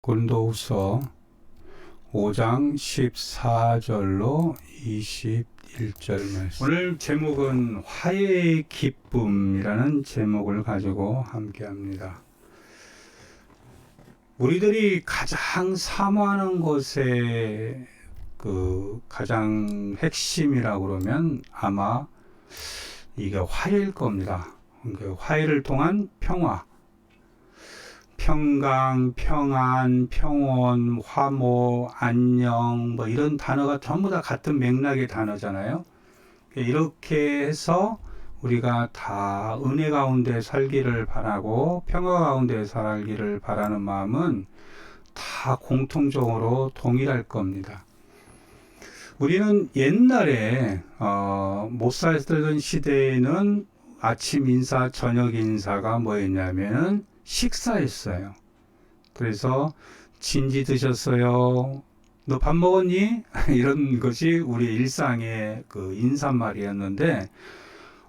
고린도후서 5장 14절로 21절 말씀. 오늘 제목은 화해의 기쁨이라는 제목을 가지고 함께 합니다. 우리들이 가장 사모하는 것의 가장 핵심이라고 그러면 아마 이게 화해일 겁니다. 화해를 통한 평화, 평강, 평안, 평온, 화모, 안녕 뭐 이런 단어가 전부 다 같은 맥락의 단어잖아요. 이렇게 해서 우리가 다 은혜 가운데 살기를 바라고 평화 가운데 살기를 바라는 마음은 다 공통적으로 동일할 겁니다. 우리는 옛날에 못 살던 시대에는 아침 인사, 저녁 인사가 뭐였냐면은 식사였어요. 그래서 진지 드셨어요? 너 밥 먹었니? 이런 것이 우리 일상의 인사말이었는데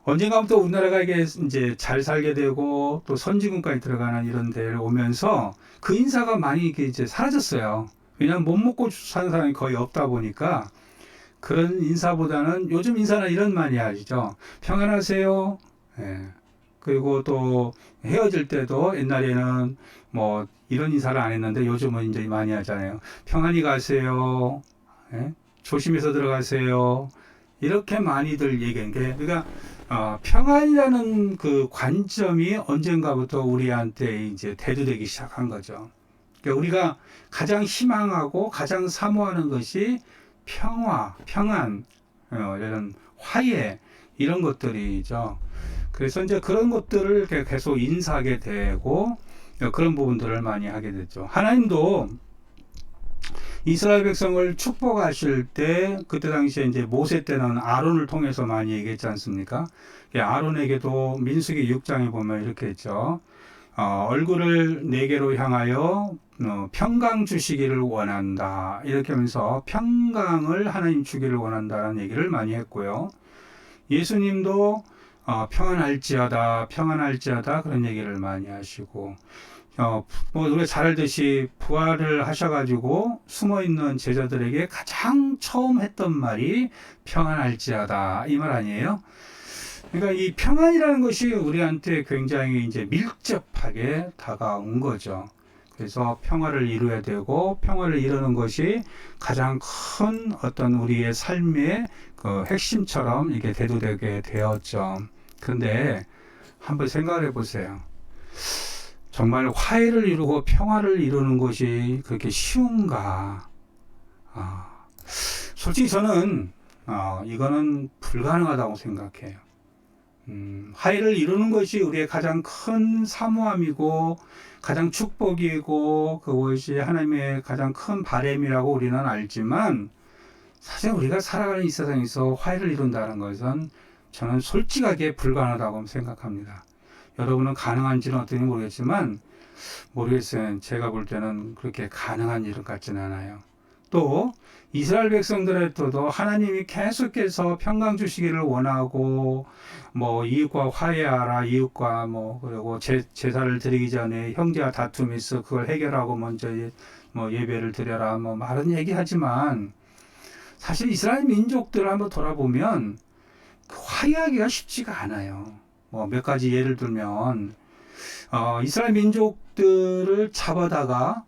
언젠가부터 우리나라가 이게 이제 잘 살게 되고 또 선진국까지 들어가는 이런 데를 오면서 그 인사가 많이 이제 사라졌어요. 왜냐하면 못 먹고 사는 사람이 거의 없다 보니까 그런 인사보다는 요즘 인사는 이런 많이 하시죠. 평안하세요. 예. 그리고 또 헤어질 때도 옛날에는 뭐 이런 인사를 안 했는데 요즘은 이제 많이 하잖아요. 평안히 가세요. 예? 조심해서 들어가세요. 이렇게 많이들 얘기하는 게, 그러니까 평안이라는 그 관점이 언젠가부터 우리한테 이제 대두되기 시작한 거죠. 그러니까 우리가 가장 희망하고 가장 사모하는 것이 평화, 평안, 이런 화해 이런 것들이죠. 그래서 이제 그런 것들을 계속 인사하게 되고 그런 부분들을 많이 하게 됐죠. 하나님도 이스라엘 백성을 축복하실 때 그때 당시에 이제 모세 때는 아론을 통해서 많이 얘기했지 않습니까? 아론에게도 민수기 6장에 보면 이렇게 했죠. 얼굴을 내게로 향하여 평강 주시기를 원한다. 이렇게 하면서 평강을 하나님 주기를 원한다는 얘기를 많이 했고요. 예수님도 평안할지어다, 평안할지어다 그런 얘기를 많이 하시고 뭐 우리가 잘 알듯이 부활을 하셔가지고 숨어있는 제자들에게 가장 처음 했던 말이 평안할지어다 이 말 아니에요? 그러니까 이 평안이라는 것이 우리한테 굉장히 이제 밀접하게 다가온 거죠. 그래서 평화를 이루어야 되고 평화를 이루는 것이 가장 큰 어떤 우리의 삶의 그 핵심처럼 이게 대두되게 되었죠. 그런데 한번 생각을 해보세요. 정말 화해를 이루고 평화를 이루는 것이 그렇게 쉬운가? 솔직히 저는 이거는 불가능하다고 생각해요. 화해를 이루는 것이 우리의 가장 큰 사모함이고 가장 축복이고 그것이 하나님의 가장 큰 바람이라고 우리는 알지만 사실 우리가 살아가는 이 세상에서 화해를 이룬다는 것은 저는 솔직하게 불가능하다고 생각합니다. 여러분은 가능한지는 어떤지 모르겠어요. 제가 볼 때는 그렇게 가능한 일 같지는 않아요. 또 이스라엘 백성들에게도 하나님이 계속해서 평강 주시기를 원하고 뭐 이웃과 화해하라, 이웃과 뭐 그리고 제사를 드리기 전에 형제와 다툼이 있어 그걸 해결하고 먼저 뭐 예배를 드려라 뭐 말은 얘기하지만 사실 이스라엘 민족들을 한번 돌아보면 화해하기가 쉽지가 않아요. 뭐 몇 가지 예를 들면 이스라엘 민족들을 잡아다가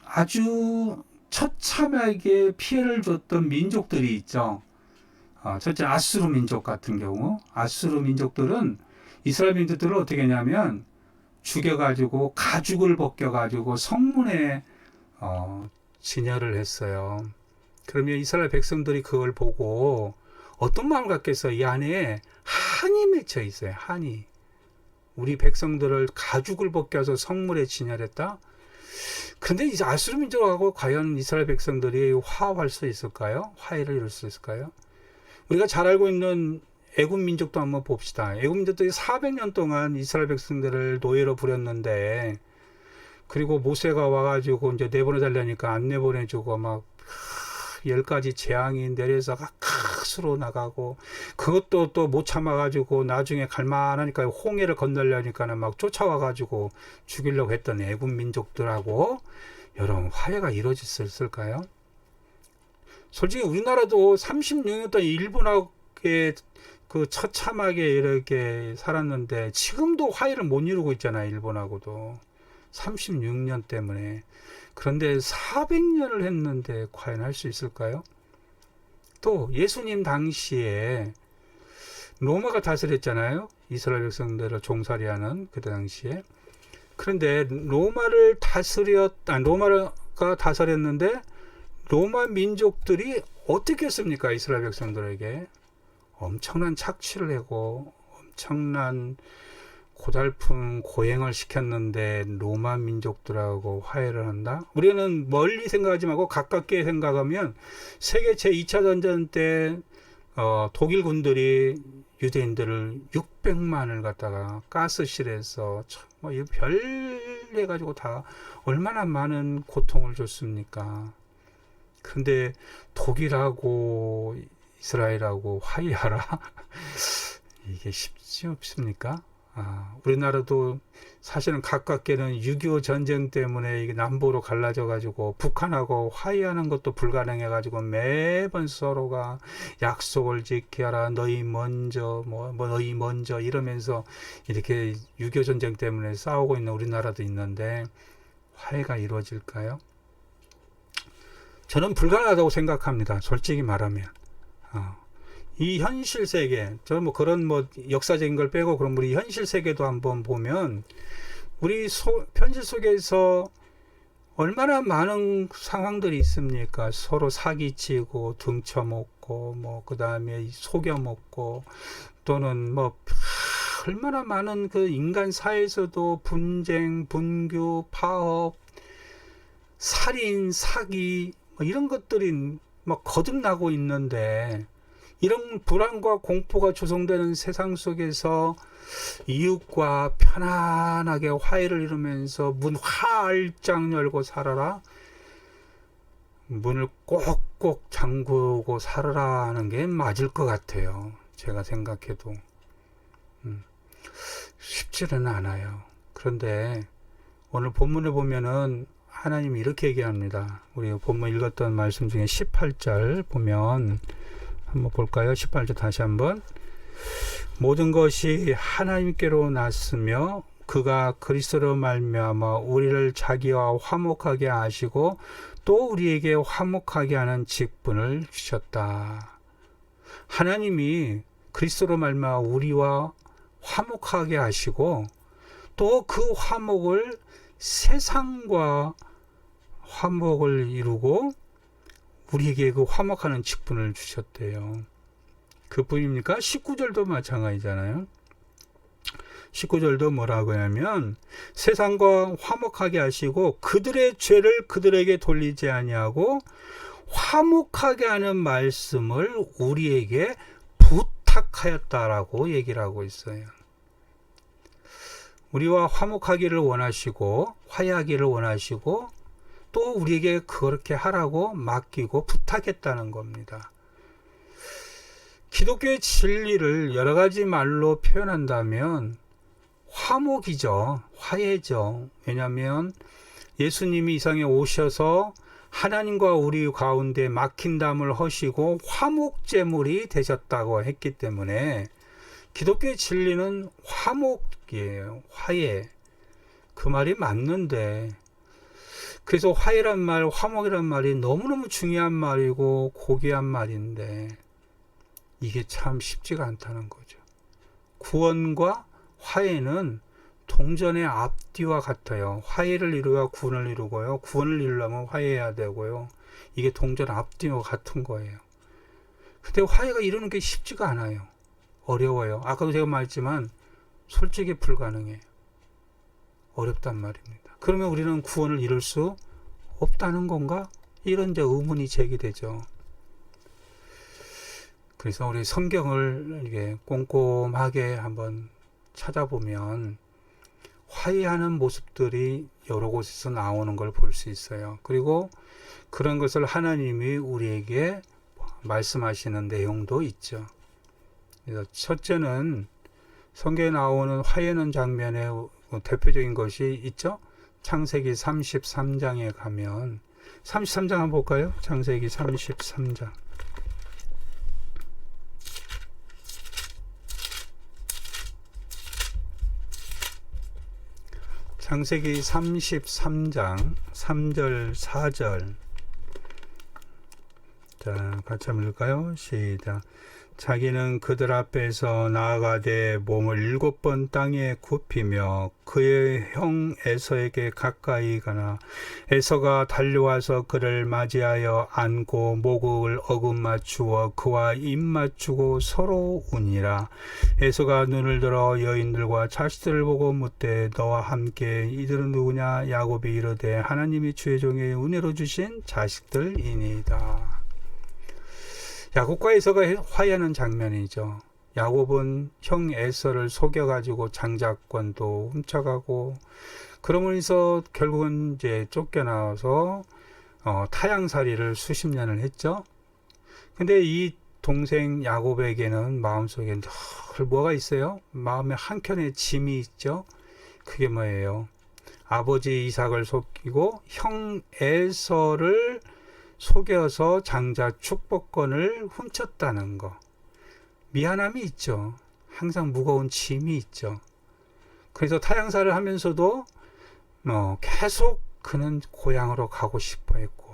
아주 처참하게 피해를 줬던 민족들이 있죠. 첫째 아수르 민족 같은 경우 아수르 민족들은 이스라엘 민족들을 어떻게 했냐면 죽여가지고 가죽을 벗겨가지고 성문에 진열을 했어요. 그러면 이스라엘 백성들이 그걸 보고 어떤 마음을 갖겠어? 이 안에 한이 맺혀 있어요. 한이. 우리 백성들을 가죽을 벗겨서 성문에 진열했다? 근데 이제 아수르 민족하고 과연 이스라엘 백성들이 화합할 수 있을까요? 화해를 이룰 수 있을까요? 우리가 잘 알고 있는 애굽 민족도 한번 봅시다. 애굽 민족들이 400년 동안 이스라엘 백성들을 노예로 부렸는데 그리고 모세가 와가지고 이제 내보내달라니까 안 내보내주고 막 10가지 재앙이 내려서 스스로 나가고, 그것도 또 못 참아가지고 나중에 갈만하니까 홍해를 건너려니까는 막 쫓아와가지고 죽이려고 했던 애굽 민족들하고 여러분 화해가 이루어졌을까요? 솔직히 우리나라도 36년 동안 일본하고의 그 처참하게 이렇게 살았는데 지금도 화해를 못 이루고 있잖아요. 일본하고도 36년 때문에. 그런데 400년을 했는데 과연 할 수 있을까요? 또 예수님 당시에 로마가 다스렸잖아요. 이스라엘 백성들을 종살이하는 그때 당시에. 그런데 로마가 다스렸는데 로마 민족들이 어떻게 했습니까? 이스라엘 백성들에게 엄청난 착취를 하고 엄청난 고달픈 고행을 시켰는데 로마 민족들하고 화해를 한다? 우리는 멀리 생각하지 말고 가깝게 생각하면 세계 제2차 전쟁 때 독일 군들이 유대인들을 600만을 갖다가 가스실에서 별 해가지고 다 얼마나 많은 고통을 줬습니까? 그런데 독일하고 이스라엘하고 화해하라? 이게 쉽지 없습니까? 우리나라도 사실은 가깝게는 6.25 전쟁 때문에 이게 남북으로 갈라져 가지고 북한하고 화해하는 것도 불가능해 가지고 매번 서로가 약속을 지켜라, 너희 먼저 너희 먼저 이러면서 이렇게 6.25 전쟁 때문에 싸우고 있는 우리나라도 있는데 화해가 이루어질까요? 저는 불가능하다고 생각합니다. 솔직히 말하면. 이 현실 세계, 저는 그런 역사적인 걸 빼고 그럼 우리 현실 세계도 한번 보면 우리 현실 속에서 얼마나 많은 상황들이 있습니까? 서로 사기치고 등쳐먹고 그 다음에 속여먹고 또는 얼마나 많은 그 인간 사회에서도 분쟁, 분규, 파업, 살인, 사기 이런 것들이 거듭나고 있는데 이런 불안과 공포가 조성되는 세상 속에서 이웃과 편안하게 화해를 이루면서 문 활짝 열고 살아라. 문을 꼭꼭 잠그고 살아라 하는 게 맞을 것 같아요. 제가 생각해도. 쉽지는 않아요. 그런데 오늘 본문을 보면은 하나님이 이렇게 얘기합니다. 우리 본문 읽었던 말씀 중에 18절 보면 한번 볼까요? 18절 다시 한번. 모든 것이 하나님께로 났으며 그가 그리스도로 말미암아 우리를 자기와 화목하게 하시고 또 우리에게 화목하게 하는 직분을 주셨다. 하나님이 그리스도로 말미암아 우리와 화목하게 하시고 또 그 화목을 세상과 화목을 이루고 우리에게 그 화목하는 직분을 주셨대요. 그뿐입니까? 19절도 마찬가지잖아요. 19절도 뭐라고 하냐면 세상과 화목하게 하시고 그들의 죄를 그들에게 돌리지 아니하고 화목하게 하는 말씀을 우리에게 부탁하였다라고 얘기를 하고 있어요. 우리와 화목하기를 원하시고 화해하기를 원하시고 또 우리에게 그렇게 하라고 맡기고 부탁했다는 겁니다. 기독교의 진리를 여러 가지 말로 표현한다면 화목이죠. 화해죠. 왜냐하면 예수님이 이 세상에 오셔서 하나님과 우리 가운데 막힌 담을 허시고 화목제물이 되셨다고 했기 때문에 기독교의 진리는 화목이에요. 화해. 그 말이 맞는데 그래서 화해란 말, 화목이란 말이 너무너무 중요한 말이고 고귀한 말인데 이게 참 쉽지가 않다는 거죠. 구원과 화해는 동전의 앞뒤와 같아요. 화해를 이루어야 구원을 이루고요. 구원을 이루려면 화해해야 되고요. 이게 동전 앞뒤와 같은 거예요. 근데 화해가 이루는 게 쉽지가 않아요. 어려워요. 아까도 제가 말했지만 솔직히 불가능해요. 어렵단 말입니다. 그러면 우리는 구원을 이룰 수 없다는 건가? 이런 이제 의문이 제기되죠. 그래서 우리 성경을 이게 꼼꼼하게 한번 찾아보면 화해하는 모습들이 여러 곳에서 나오는 걸 볼 수 있어요. 그리고 그런 것을 하나님이 우리에게 말씀하시는 내용도 있죠. 그래서 첫째는 성경에 나오는 화해하는 장면의 대표적인 것이 있죠. 창세기 33장에 가면 33장 한번 볼까요? 창세기 33장. 창세기 33장 3절 4절. 자, 같이 한번 읽을까요? 시작. 자기는 그들 앞에서 나아가되 몸을 7번 땅에 굽히며 그의 형 에서에게 가까이 가나 에서가 달려와서 그를 맞이하여 안고 목을 어긋맞추어 그와 입맞추고 서로 우니라. 에서가 눈을 들어 여인들과 자식들을 보고 묻되 너와 함께 이들은 누구냐? 야곱이 이르되 하나님이 주의 종에게 은혜로 주신 자식들이니이다. 야곱과 에서가 화해하는 장면이죠. 야곱은 형 에서를 속여가지고 장자권도 훔쳐가고, 그러면서 결국은 이제 쫓겨나와서 타향살이를 수십 년을 했죠. 근데 이 동생 야곱에게는 마음속에 늘 뭐가 있어요? 마음에 한켠에 짐이 있죠. 그게 뭐예요? 아버지 이삭을 속이고 형 에서를 속여서 장자 축복권을 훔쳤다는 거. 미안함이 있죠. 항상 무거운 짐이 있죠. 그래서 타향살을 하면서도 계속 그는 고향으로 가고 싶어 했고,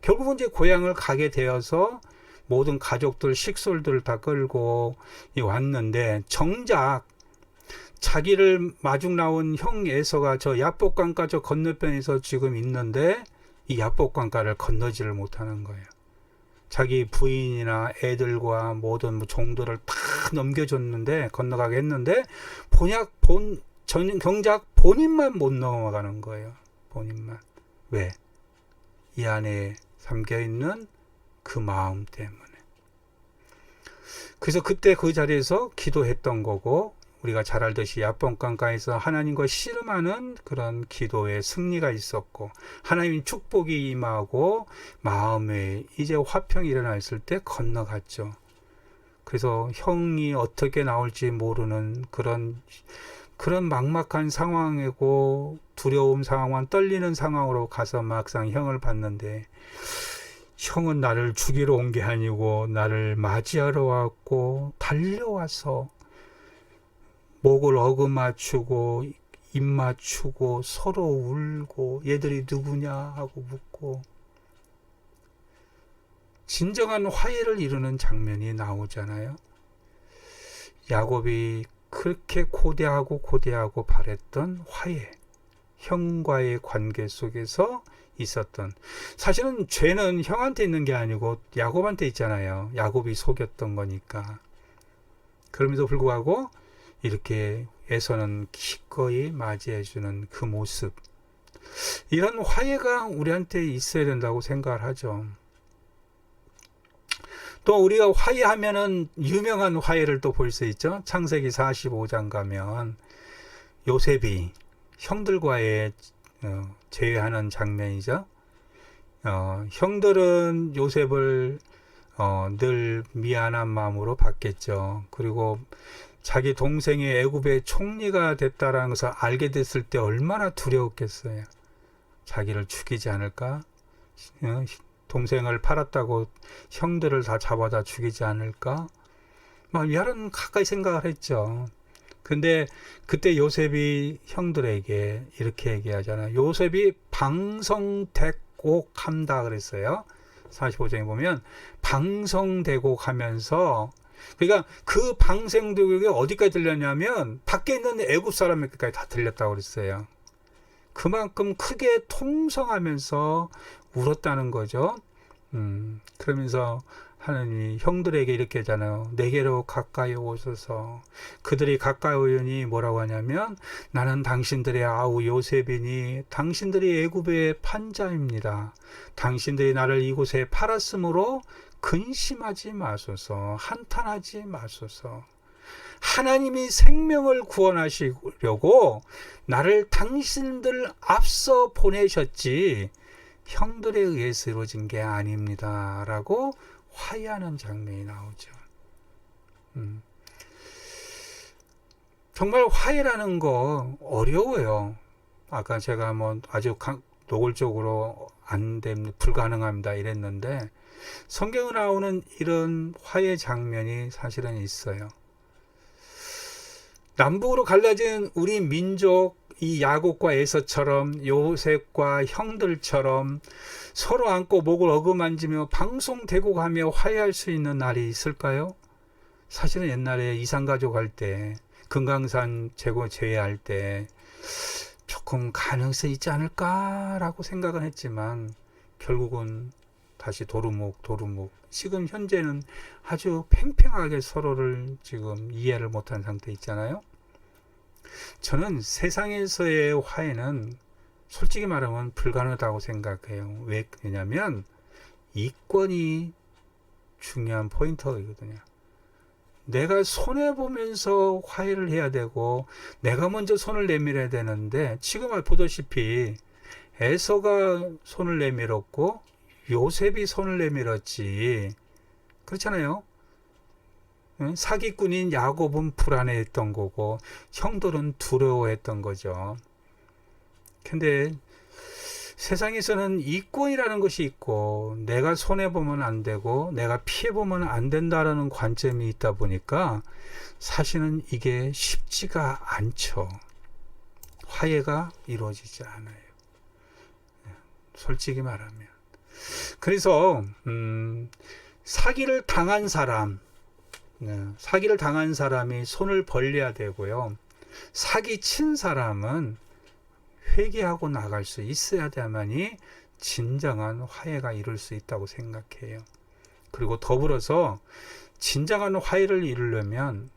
결국은 이제 고향을 가게 되어서 모든 가족들, 식솔들을 다 끌고 왔는데, 정작 자기를 마중 나온 형 에서가 저 야복강가 저 건너편에서 지금 있는데 이 야복강가를 건너지를 못하는 거예요. 자기 부인이나 애들과 모든 종들을 다 넘겨줬는데, 건너가게 했는데 정작 본인만 못 넘어가는 거예요. 본인만. 왜? 이 안에 담겨있는 그 마음 때문에. 그래서 그때 그 자리에서 기도했던 거고, 우리가 잘 알듯이 야복강가에서 하나님과 씨름하는 그런 기도의 승리가 있었고, 하나님 축복이 임하고 마음에 이제 화평이 일어났을 때 건너갔죠. 그래서 형이 어떻게 나올지 모르는 그런 막막한 상황이고 두려움 상황만 떨리는 상황으로 가서 막상 형을 봤는데, 형은 나를 죽이러 온 게 아니고 나를 맞이하러 왔고, 달려와서 목을 어긋맞추고 입 맞추고 서로 울고 얘들이 누구냐 하고 묻고, 진정한 화해를 이루는 장면이 나오잖아요. 야곱이 그렇게 고대하고 바랬던 화해, 형과의 관계 속에서 있었던, 사실은 죄는 형한테 있는 게 아니고 야곱한테 있잖아요. 야곱이 속였던 거니까. 그럼에도 불구하고 이렇게 에서는 기꺼이 맞이해주는 그 모습, 이런 화해가 우리한테 있어야 된다고 생각을 하죠. 또 우리가 화해하면은 유명한 화해를 또 볼 수 있죠. 창세기 45장 가면 요셉이 형들과의 제외하는 장면이죠. 형들은 요셉을 늘 미안한 마음으로 봤겠죠. 그리고 자기 동생이 애굽의 총리가 됐다라는 것을 알게 됐을 때 얼마나 두려웠겠어요. 자기를 죽이지 않을까? 동생을 팔았다고 형들을 다 잡아다 죽이지 않을까? 막 이런 가까이 생각을 했죠. 근데 그때 요셉이 형들에게 이렇게 얘기하잖아요. 요셉이 방성대곡한다 그랬어요. 45장에 보면 방성대곡하면서, 그러니까 그 방생대곡이 어디까지 들렸냐면 밖에 있는 애굽 사람에게까지 다 들렸다고 그랬어요. 그만큼 크게 통성하면서 울었다는 거죠. 그러면서 하나님이 형들에게 이렇게 하잖아요. 내게로 가까이 오소서. 그들이 가까이 오니 뭐라고 하냐면, 나는 당신들의 아우 요셉이니 당신들이 애굽의 판자입니다. 당신들이 나를 이곳에 팔았으므로 근심하지 마소서. 한탄하지 마소서. 하나님이 생명을 구원하시려고 나를 당신들 앞서 보내셨지 형들에 의해서 이루어진 게 아닙니다 라고 화해하는 장면이 나오죠. 정말 화해라는 거 어려워요. 아까 제가 뭐 아주 노골적으로 안 됩니다, 불가능합니다 이랬는데 성경에 나오는 이런 화해 장면이 사실은 있어요. 남북으로 갈라진 우리 민족, 이 야곱과 에서처럼 요셉과 형들처럼 서로 안고 목을 어루만지며 방송되고 가며 화해할 수 있는 날이 있을까요? 사실은 옛날에 이산가족 할 때, 금강산 제외할 때 조금 가능성이 있지 않을까라고 생각은 했지만 결국은 다시 도루묵. 지금 현재는 아주 팽팽하게 서로를 지금 이해를 못한 상태 있잖아요. 저는 세상에서의 화해는 솔직히 말하면 불가능하다고 생각해요. 왜냐면 이권이 중요한 포인트거든요. 내가 손해보면서 화해를 해야 되고 내가 먼저 손을 내밀어야 되는데 지금 보다시피 에서가 손을 내밀었고 요셉이 손을 내밀었지. 그렇잖아요. 사기꾼인 야곱은 불안해했던 거고 형들은 두려워했던 거죠. 근데 세상에서는 이권이라는 것이 있고 내가 손해보면 안 되고 내가 피해보면 안 된다라는 관점이 있다 보니까 사실은 이게 쉽지가 않죠. 화해가 이루어지지 않아요. 솔직히 말하면. 그래서 사기를 당한 사람이 손을 벌려야 되고요. 사기 친 사람은 회개하고 나갈 수 있어야 돼야만이 진정한 화해가 이룰 수 있다고 생각해요. 그리고 더불어서 진정한 화해를 이루려면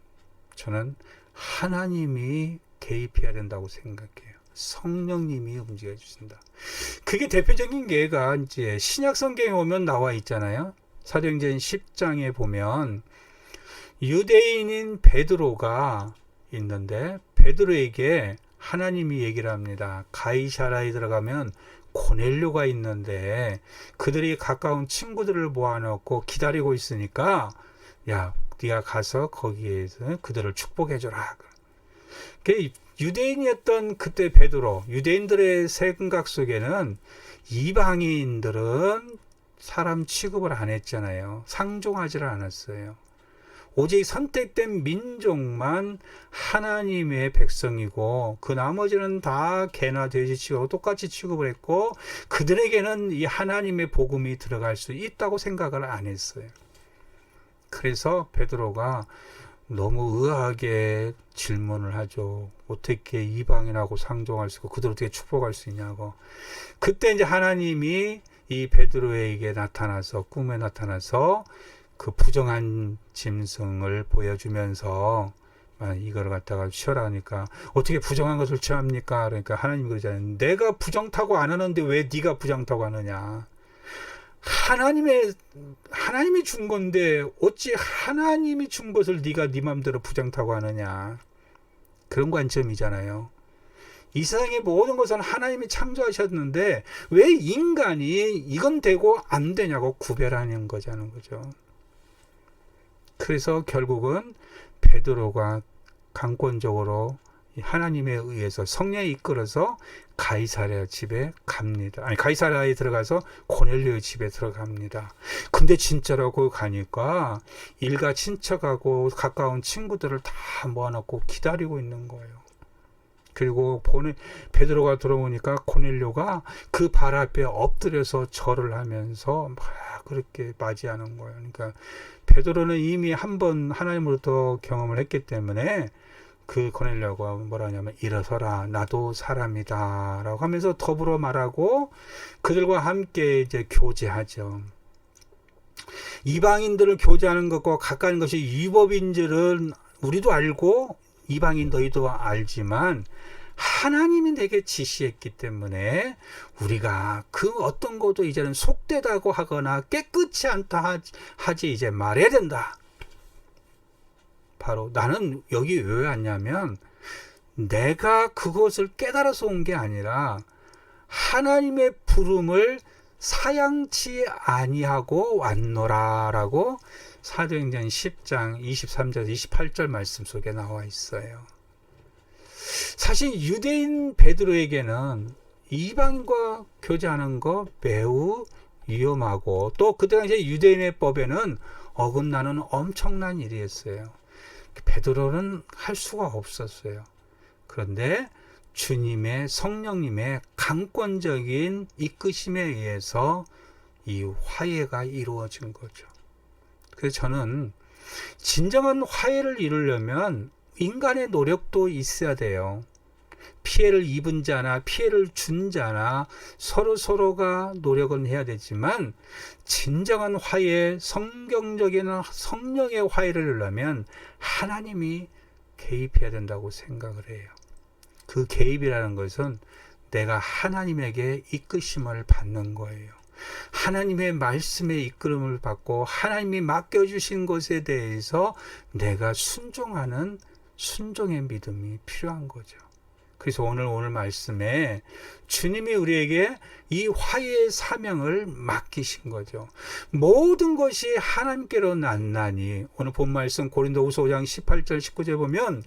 저는 하나님이 개입해야 된다고 생각해요. 성령님이 움직여 주신다. 그게 대표적인 예가 이제 신약 성경에 오면 나와 있잖아요. 사도행전 10장에 보면 유대인인 베드로가 있는데 베드로에게 하나님이 얘기를 합니다. 가이사라에 들어가면 고넬료가 있는데 그들이 가까운 친구들을 모아놓고 기다리고 있으니까 야, 네가 가서 거기에서 그들을 축복해줘라. 유대인이었던 그때 베드로, 유대인들의 생각 속에는 이방인들은 사람 취급을 안 했잖아요. 상종하지를 않았어요. 오직 선택된 민족만 하나님의 백성이고 그 나머지는 다 개나 돼지 취급하고 똑같이 취급을 했고 그들에게는 이 하나님의 복음이 들어갈 수 있다고 생각을 안 했어요. 그래서 베드로가 너무 의아하게 질문을 하죠. 어떻게 이방인하고 상종할 수 있고 그들 어떻게 축복할 수 있냐고. 그때 이제 하나님이 이 베드로에게 나타나서 꿈에 나타나서 그 부정한 짐승을 보여주면서 이걸 갖다가 취하라 하니까 어떻게 부정한 것을 취합니까? 그러니까 하나님이 그러잖아요. 내가 부정타고 안 하는데 왜 네가 부정타고 하느냐? 하나님이 준 건데 어찌 하나님이 준 것을 네가 네 맘대로 부정타고 하느냐? 그런 관점이잖아요. 이 세상의 모든 것은 하나님이 창조하셨는데 왜 인간이 이건 되고 안 되냐고 구별하는 거자는 거죠. 그래서 결국은 베드로가 강권적으로 하나님에 의해서 성령에 이끌어서 가이사랴 집에 갑니다. 아니 가이사랴에 들어가서 고넬료의 집에 들어갑니다. 근데 진짜로 거기 가니까 일가 친척하고 가까운 친구들을 다 모아놓고 기다리고 있는 거예요. 그리고 베드로가 들어오니까 고넬료가 그 발 앞에 엎드려서 절을 하면서 막 그렇게 맞이하는 거예요. 그러니까 베드로는 이미 한 번 하나님으로부터 경험을 했기 때문에 그 고넬료가 뭐라 하냐면 일어서라 나도 사람이다 라고 하면서 더불어 말하고 그들과 함께 이제 교제하죠. 이방인들을 교제하는 것과 가까운 것이 위법인 줄은 우리도 알고 이방인 너희도 알지만 하나님이 내게 지시했기 때문에 우리가 그 어떤 것도 이제는 속되다고 하거나 깨끗이 않다 하지 이제 말해야 된다. 바로 나는 여기 왜 왔냐면 내가 그것을 깨달아서 온 게 아니라 하나님의 부름을 사양치 아니하고 왔노라라고 사도행전 10장 23절 28절 말씀 속에 나와 있어요. 사실 유대인 베드로에게는 이방인과 교제하는 거 매우 위험하고, 또 그때 당시에 유대인의 법에는 어긋나는 엄청난 일이었어요. 베드로는 할 수가 없었어요. 그런데 주님의 성령님의 강권적인 이끄심에 의해서 이 화해가 이루어진 거죠. 그래서 저는 진정한 화해를 이루려면 인간의 노력도 있어야 돼요. 피해를 입은 자나 피해를 준 자나 서로가 노력은 해야 되지만, 진정한 화해, 성경적인 성령의 화해를 이루려면 하나님이 개입해야 된다고 생각을 해요. 그 개입이라는 것은 내가 하나님에게 이끄심을 받는 거예요. 하나님의 말씀에 이끌음을 받고 하나님이 맡겨주신 것에 대해서 내가 순종하는 순종의 믿음이 필요한 거죠. 그래서 오늘 말씀에 주님이 우리에게 이 화해의 사명을 맡기신 거죠. 모든 것이 하나님께로 났나니, 오늘 본 말씀 고린도후서 5장 18절 19절 보면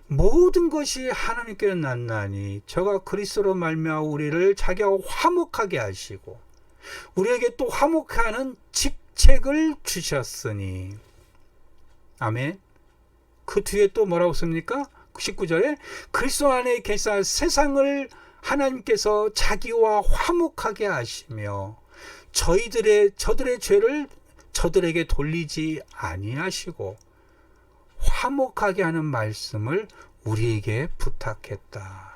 모든 것이 하나님께로 났나니 저가 그리스도로 말미암아 우리를 자기와 화목하게 하시고 우리에게 또 화목하는 직책을 주셨으니. 아멘. 그 뒤에 또 뭐라고 씁니까? 19절에 그리스도 안에 계사 세상을 하나님께서 자기와 화목하게 하시며 저들의 죄를 저들에게 돌리지 아니하시고 화목하게 하는 말씀을 우리에게 부탁했다.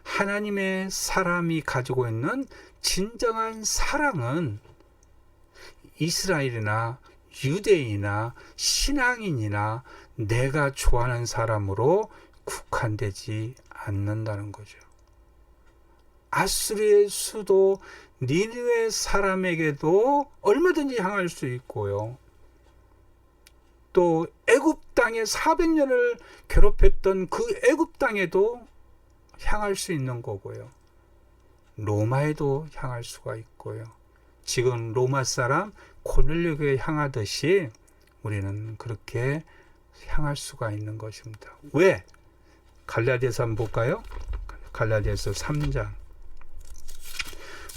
하나님의 사람이 가지고 있는 진정한 사랑은 이스라엘이나 유대인이나 신앙인이나 내가 좋아하는 사람으로 국한되지 않는다는 거죠. 아수르의 수도 니느웨 사람에게도 얼마든지 향할 수 있고요. 또 애굽 땅에 400년을 괴롭혔던 그 애굽 땅에도 향할 수 있는 거고요. 로마에도 향할 수가 있고요. 지금 로마 사람 고넬료교에 향하듯이 우리는 그렇게 향할 수가 있는 것입니다. 왜? 갈라디아서 한번 볼까요? 갈라디아서 3장.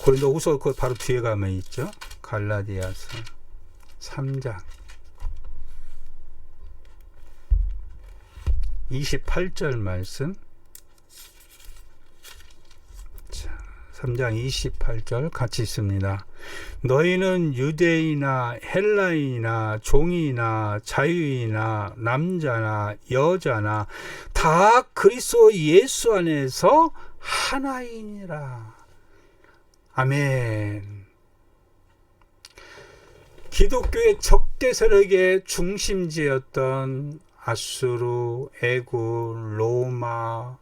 고린도후서 그 바로 뒤에 가면 있죠. 갈라디아서 3장 28절 말씀. 3장 28절 같이 있습니다. 너희는 유대인이나 헬라인이나 종이나 자유인이나 남자나 여자나 다 그리스도 예수 안에서 하나이니라. 아멘. 기독교의 적대 세력의 중심지였던 아수르, 애굽, 로마,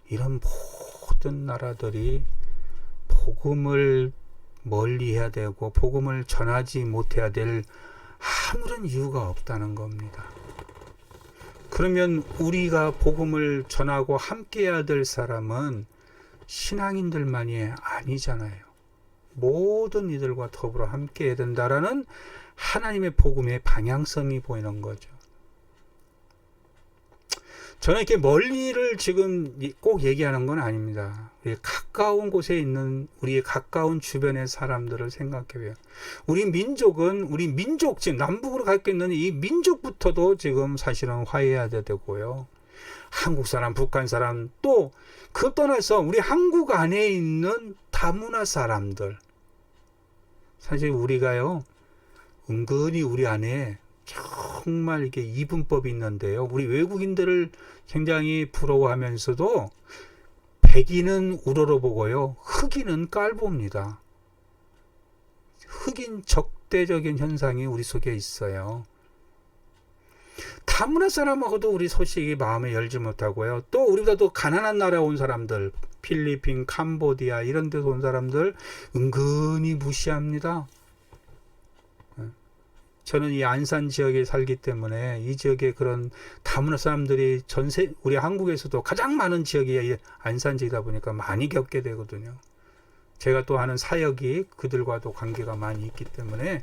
이런 모든 나라들이 복음을 멀리해야 되고 복음을 전하지 못해야 될 아무런 이유가 없다는 겁니다. 그러면 우리가 복음을 전하고 함께해야 될 사람은 신앙인들만이 아니잖아요. 모든 이들과 더불어 함께해야 된다라는 하나님의 복음의 방향성이 보이는 거죠. 저는 이렇게 멀리를 지금 꼭 얘기하는 건 아닙니다. 우리 가까운 곳에 있는 우리의 가까운 주변의 사람들을 생각해봐요. 우리 민족, 지금 남북으로 갖고 있는 이 민족부터도 지금 사실은 화해해야 되고요. 한국 사람, 북한 사람, 또 그것 떠나서 우리 한국 안에 있는 다문화 사람들. 사실 우리가요, 은근히 우리 안에 정말 이게 이분법이 있는데요. 우리 외국인들을 굉장히 부러워하면서도 백인은 우러러보고요. 흑인은 깔봅니다. 흑인 적대적인 현상이 우리 속에 있어요. 다문화 사람하고도 우리 소식이 마음에 열지 못하고요. 또 우리보다 더 가난한 나라에 온 사람들, 필리핀, 캄보디아 이런 데서 온 사람들 은근히 무시합니다. 저는 이 안산 지역에 살기 때문에 이 지역에 그런 다문화 사람들이 우리 한국에서도 가장 많은 지역이 안산 지역이다 보니까 많이 겪게 되거든요. 제가 또 하는 사역이 그들과도 관계가 많이 있기 때문에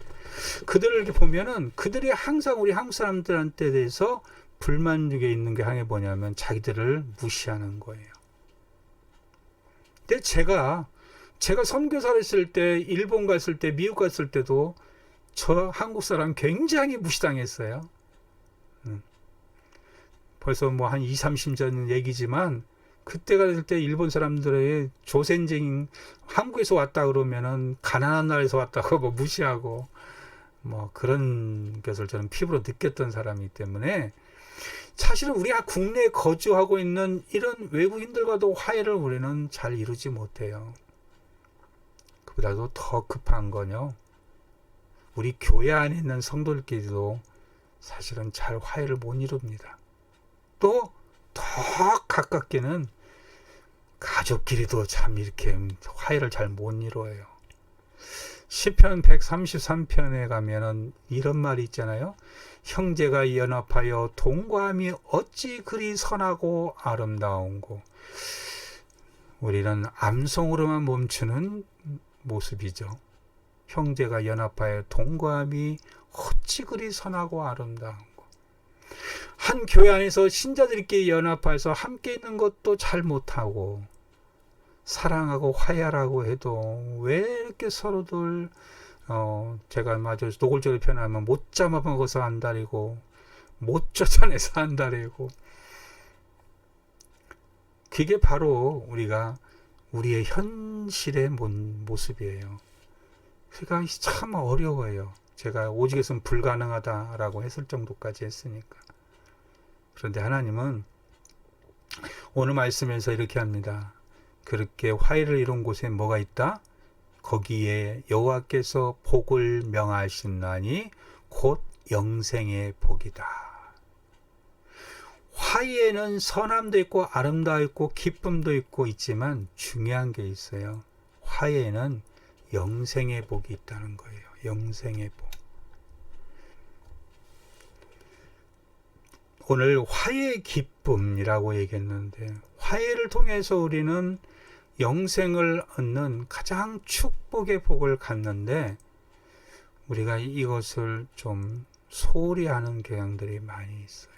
그들을 이렇게 보면은 그들이 항상 우리 한국 사람들한테 대해서 불만족에 있는 게 하나 뭐냐면 자기들을 무시하는 거예요. 근데 제가 선교사를 했을 때, 일본 갔을 때, 미국 갔을 때도 저 한국 사람 굉장히 무시당했어요. 벌써 뭐 한 20, 30년 전 얘기지만 그때 갔을 때 일본 사람들의 조센쟁 한국에서 왔다 그러면은 가난한 나라에서 왔다고 뭐 무시하고 뭐 그런 것을 저는 피부로 느꼈던 사람이기 때문에 사실은 우리가 국내에 거주하고 있는 이런 외국인들과도 화해를 우리는 잘 이루지 못해요. 그보다도 더 급한 건요, 우리 교회 안에 있는 성도들끼리도 사실은 잘 화해를 못 이룹니다. 또 더 가깝게는 가족끼리도 참 이렇게 화해를 잘 못 이루어요. 시편 133편에 가면은 이런 말이 있잖아요. 형제가 연합하여 동거함이 어찌 그리 선하고 아름다운고. 우리는 암송으로만 멈추는 모습이죠. 형제가 연합하여 동거함이 어찌 그리 선하고 아름다운고. 한 교회 안에서 신자들끼리 연합해서 함께 있는 것도 잘 못하고 사랑하고 화해하라고 해도 왜 이렇게 서로들 제가 마저 노골적으로 표현하면 못 잡아먹어서 안달이고 못 쫓아내서 안달이고, 그게 바로 우리의 현실의 모습이에요. 그러니까 참 어려워요. 제가 오직에서는 불가능하다라고 했을 정도까지 했으니까. 그런데 하나님은 오늘 말씀에서 이렇게 합니다. 그렇게 화해를 이룬 곳에 뭐가 있다? 거기에 여호와께서 복을 명하시나니 곧 영생의 복이다. 화해에는 선함도 있고 아름다움도 있고 기쁨도 있고 있지만 중요한 게 있어요. 화해에는 영생의 복이 있다는 거예요. 영생의 복. 오늘 화해의 기쁨이라고 얘기했는데, 화해를 통해서 우리는 영생을 얻는 가장 축복의 복을 갖는데, 우리가 이것을 좀 소홀히 하는 경향들이 많이 있어요.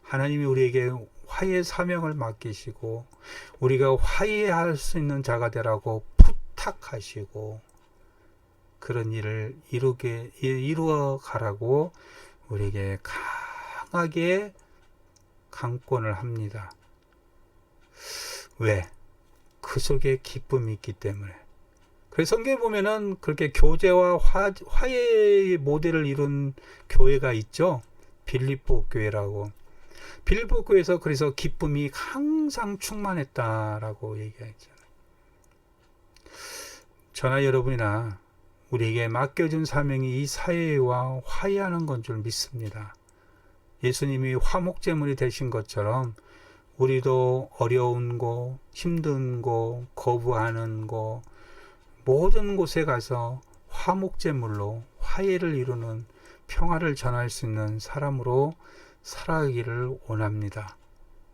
하나님이 우리에게 화해 사명을 맡기시고 우리가 화해할 수 있는 자가 되라고 부탁하시고 그런 일을 이루어 가라고 우리에게 강하게 강권을 합니다. 왜? 그 속에 기쁨이 있기 때문에. 그래서 성경에 보면은 그렇게 교제와 화해의 모델을 이룬 교회가 있죠. 빌립보 교회라고. 빌립보 교회에서 그래서 기쁨이 항상 충만했다라고 얘기하잖아요. 저나 여러분이나 우리에게 맡겨준 사명이 이 사회와 화해하는 건 줄 믿습니다. 예수님이 화목제물이 되신 것처럼 우리도 어려운 곳, 힘든 곳, 거부하는 곳, 모든 곳에 가서 화목제물로 화해를 이루는, 평화를 전할 수 있는 사람으로 살아가기를 원합니다.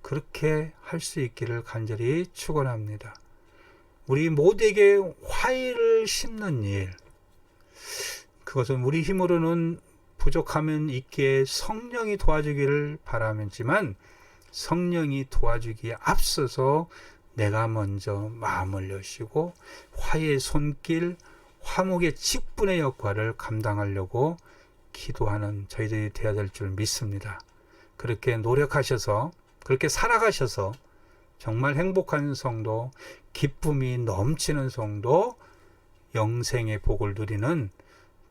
그렇게 할 수 있기를 간절히 축원합니다. 우리 모두에게 화해를 심는 일, 그것은 우리 힘으로는 부족함은 있기에 성령이 도와주기를 바라지만 성령이 도와주기에 앞서서 내가 먼저 마음을 여시고 화해의 손길, 화목의 직분의 역할을 감당하려고 기도하는 저희들이 되어야 될 줄 믿습니다. 그렇게 노력하셔서, 그렇게 살아가셔서 정말 행복한 성도, 기쁨이 넘치는 성도, 영생의 복을 누리는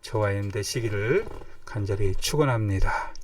저와 여러분 되시기를 간절히 축원합니다.